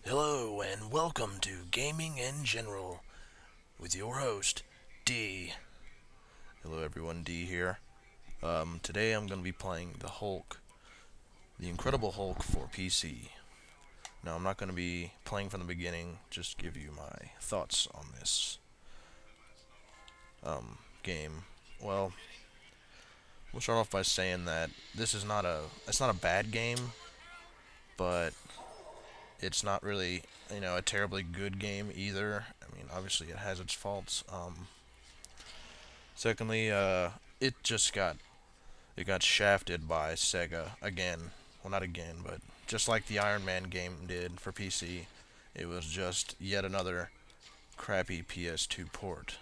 Hello and welcome to Gaming in General with your host, D. Hello everyone, D here. Today I'm going to be playing the Hulk, the Incredible Hulk for PC. Now I'm not going to be playing from the beginning, just give you my thoughts on this game. Well, we'll start off by saying that this is it's not a bad game, but it's not really, a terribly good game either. I mean, obviously it has its faults. Secondly, it got shafted by Sega again. Well, not again, but just like the Iron Man game did for PC, it was just yet another crappy PS2 port.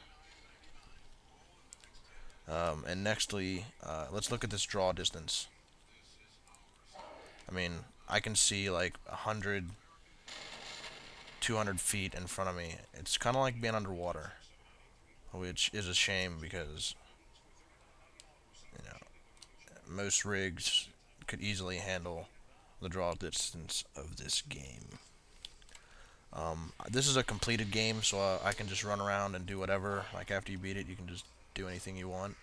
And nextly, let's look at this draw distance. I mean, I can see like 100, 200 feet in front of me. It's kind of like being underwater, which is a shame because you know most rigs could easily handle the draw distance of this game. This is a completed game, so I can just run around and do whatever. Like after you beat it, you can just do anything you want.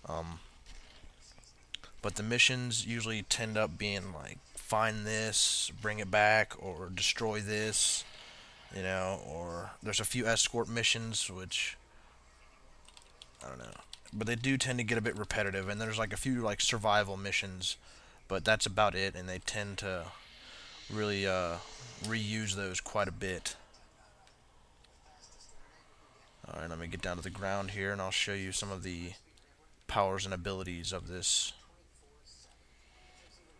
Um, but the missions usually tend up being like find this, bring it back, or destroy this. Or there's a few escort missions which I don't know, but they do tend to get a bit repetitive. And there's like a few like survival missions, but that's about it. And they tend to really reuse those quite a bit. Alright, let me get down to the ground here and I'll show you some of the powers and abilities of this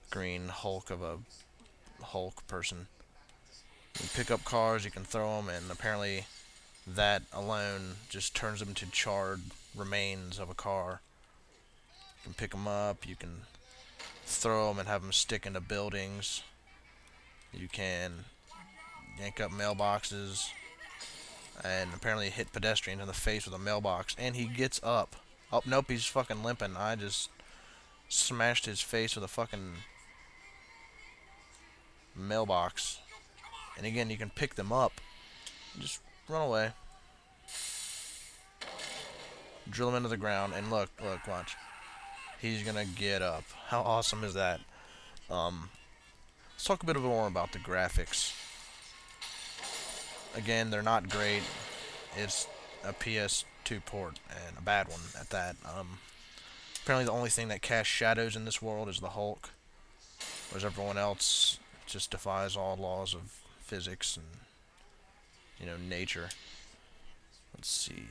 green Hulk of a Hulk person. You can pick up cars, you can throw them, and apparently that alone just turns them into charred remains of a car. You can pick them up, you can throw them and have them stick into buildings. You can yank up mailboxes and apparently hit pedestrians in the face with a mailbox, and he gets up. Oh, nope, he's fucking limping. I just smashed his face with a fucking mailbox. And again, you can pick them up. Just run away. Drill him into the ground, and look, watch. He's gonna get up. How awesome is that? Let's talk a bit more about the graphics. Again, they're not great. It's a PS2 port, and a bad one at that. Apparently, the only thing that casts shadows in this world is the Hulk, whereas everyone else just defies all laws of physics and nature. Let's see.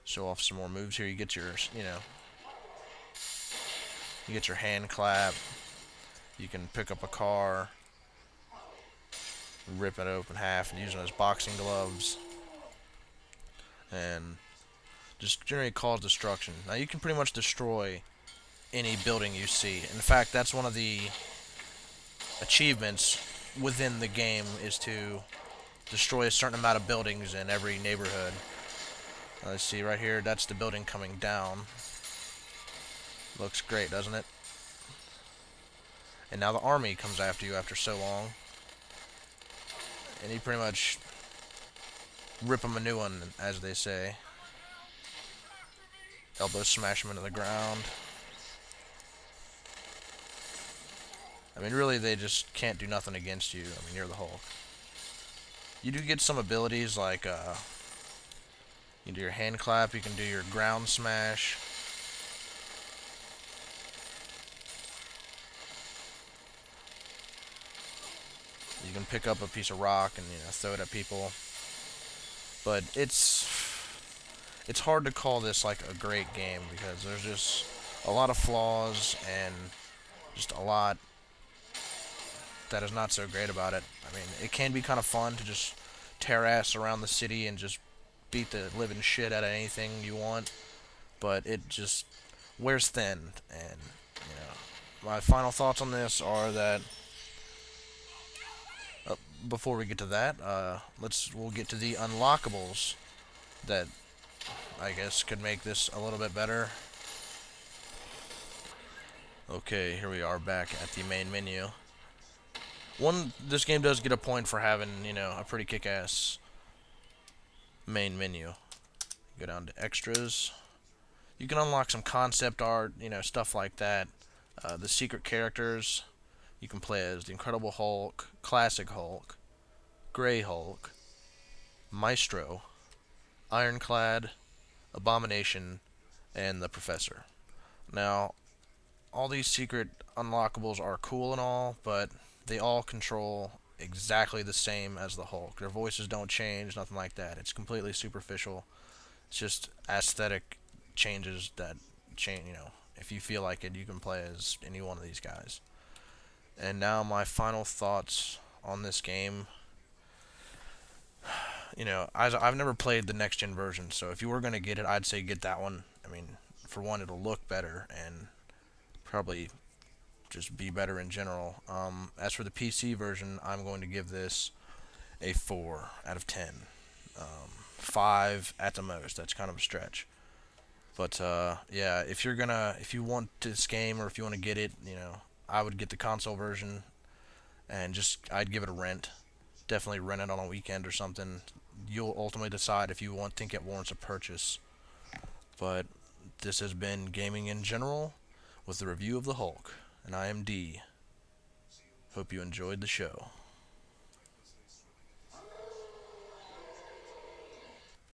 Show off some more moves here. You get your hand clap. You can pick up a car, rip it open half, and use it as boxing gloves, and just generally cause destruction. Now you can pretty much destroy any building you see. In fact, that's one of the achievements within the game is to destroy a certain amount of buildings in every neighborhood. Let's see right here. That's the building coming down. Looks great, doesn't it? And now the army comes after you after so long, and you pretty much rip them a new one, as they say. Elbow smash them into the ground. I mean, really, they just can't do nothing against you. I mean, you're the Hulk. You do get some abilities like you can do your hand clap, you can do your ground smash. You can pick up a piece of rock and throw it at people. But it's hard to call this like a great game because there's just a lot of flaws and just a lot that is not so great about it. I mean, it can be kind of fun to just tear ass around the city and just beat the living shit out of anything you want, but it just wears thin. And my final thoughts on this are that before we get to that, we'll get to the unlockables that I guess could make this a little bit better. Okay, here we are back at the main menu. This game does get a point for having, a pretty kick-ass main menu. Go down to extras. You can unlock some concept art, stuff like that. The secret characters you can play as the Incredible Hulk, Classic Hulk, Grey Hulk, Maestro, Ironclad, Abomination, and the Professor. Now, all these secret unlockables are cool and all, but they all control exactly the same as the Hulk. Their voices don't change, nothing like that. It's completely superficial. It's just aesthetic changes that change. If you feel like it, you can play as any one of these guys. And now my final thoughts on this game. I've never played the next gen version, so if you were gonna get it, I'd say get that one. I mean, for one, it'll look better and probably just be better in general. As for the PC version, I'm going to give this a 4 out of 10. 5 at the most. That's kind of a stretch. But yeah, if you want this game or if you want to get it, I would get the console version and I'd give it a rent. Definitely rent it on a weekend or something. You'll ultimately decide if you think it warrants a purchase. But this has been Gaming in General with the review of the Hulk, and I am D. Hope you enjoyed the show.